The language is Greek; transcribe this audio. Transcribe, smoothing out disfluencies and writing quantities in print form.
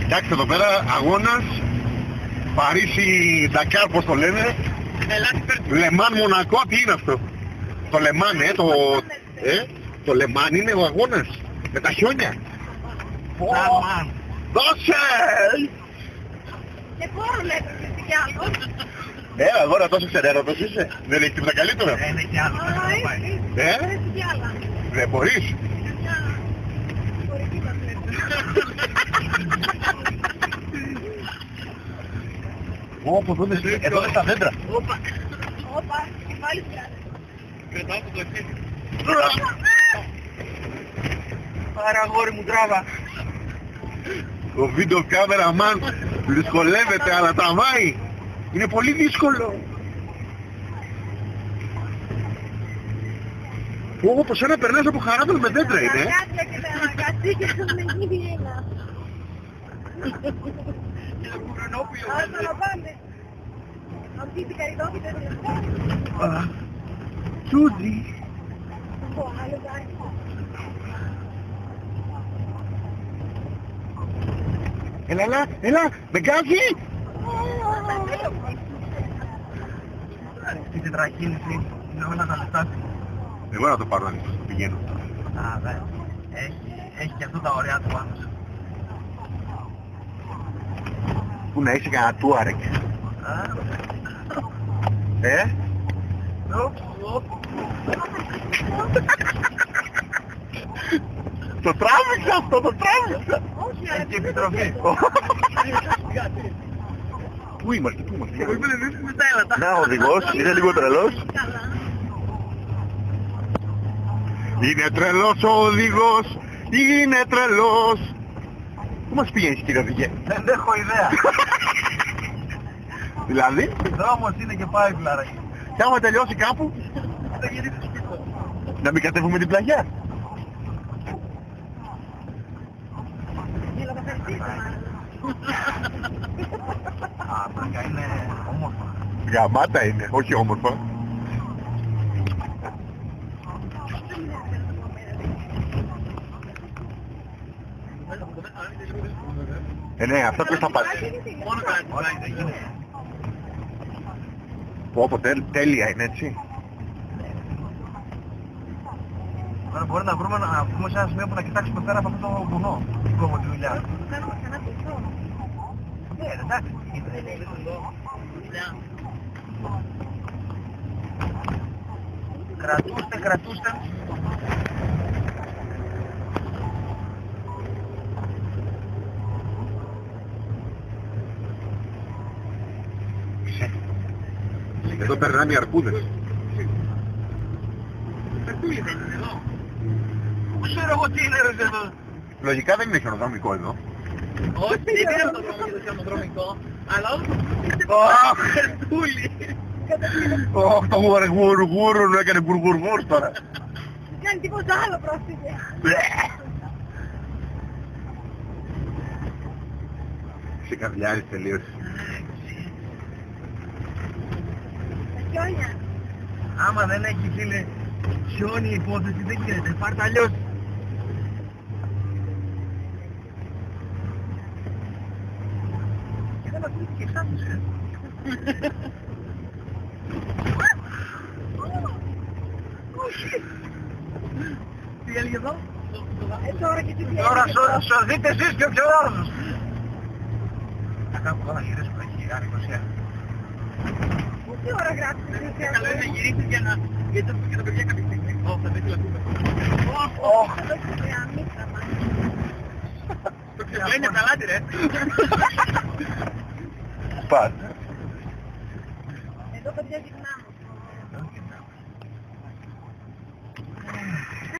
Κοιτάξτε εδώ πέρα, αγώνας Παρίσι Ντακάρ, πώς το λένε, Λεμάν Μονακό, τι είναι αυτό? Το Λεμάν, το Λεμάν είναι ο αγώνας με τα χιόνια. Δώσε! Δεν μπορώ να έπαιξε κι άλλο. Αγώνα, τόσο ξενέρωτος είσαι. Δεν έχει τίποτα καλύτερο. Είναι κι άλλο. Έχει κι άλλα. Δεν μπορείς. Ωπα, εδώ είναι στα δέντρα. Όπα, πάλι πια. Κρατάω το εξής. Άρα αγόρι μου τράβα. Ο βίντεο κάμεραμαν δυσκολεύεται, αλλά τραβάει. Είναι πολύ δύσκολο. Όπως ένα περνάς από χαράδος με δέντρα είναι. Κάτια και τα κατσίκια θα με γίνει ένα. Ας το να πάμε. Αυτή την καριδόκη δεν είναι. Τσούδι. Άλλο κάνει. Έλα, με γκάζει. Αυτή την τραχύληση είναι όλα τα λεφτά. Εγώ να το πάρω αν πηγαίνω. Α, δε. Έχει και αυτό τα ωραία του πάνω. Πού να είσαι κανένα τούαρεκ. Το τράβηξα αυτό, το τράβηξα. Έχει και επιστροφή. Πού είμαστε. Μετά Να, ο οδηγός, είναι λίγο τρελός. Είναι τρελός ο οδηγός, είναι τρελός. Πού μας πηγαίνεις κύριε οδηγέ? Δεν έχω ιδέα. Δηλαδή, Δρόμος είναι και πάει πλαράκι. κι άμα τελειώσει κάπου, Θα γυρίσει σπίτι. να μην κατέβουμε την πλαγιά. Α, πλάκα είναι όμορφα. Γαμάτα είναι, όχι όμορφα. Ναι, αυτά ποιος θα πάτσει. Μόνο κανένα δεν γίνεται. Πω, τέλεια είναι έτσι. Τώρα μπορεί να βρούμε να πούμε σε ένα σημείο που να κοιτάξουμε πέρα από αυτό το βουνό. Κόβω τη δουλειά. Ναι, εντάξει. Κρατούστε. Εδώ περνάνε οι αρκούδες. Περτούλη δεν είναι εδώ. Πού ξέρω εγώ τι είναι ρε εδώ. Λογικά δεν είναι χιονοδρομικό εδώ. Όχι, δεν είναι αυτό το δρόμο για το χιονοδρομικό. Αλλά όμως είναι περτούλη. Ωχ, το γουρ μου έκανε γουρ τώρα. Δεν κάνει τίποτα άλλο πρόσφυγε. Σε καβλιάρης τελείως. Τα χιόνια. Άμα δεν έχει φίλε χιόνι η υπόθεση δεν γίνεται. Πάρ' τα αλλιώς. Και δεν ακούγεται και ξάπνισε. Τι έλεγε εδώ? Τώρα και τι Τώρα σωθείτε εσείς και ο πιο όρθος. Θα κάνω τώρα γυρές που έχει ανεκοσία. τι ώρα γράψεις? Καλό είναι να γυρίσεις για να... γιατί και τα παιδιά κάποια στιγμή. Ω, θα δεν ακούμε. Το ξεφλένει απ' τα λάτι ρε. Πάντα. Εδώ παιδιά γυρνάμε.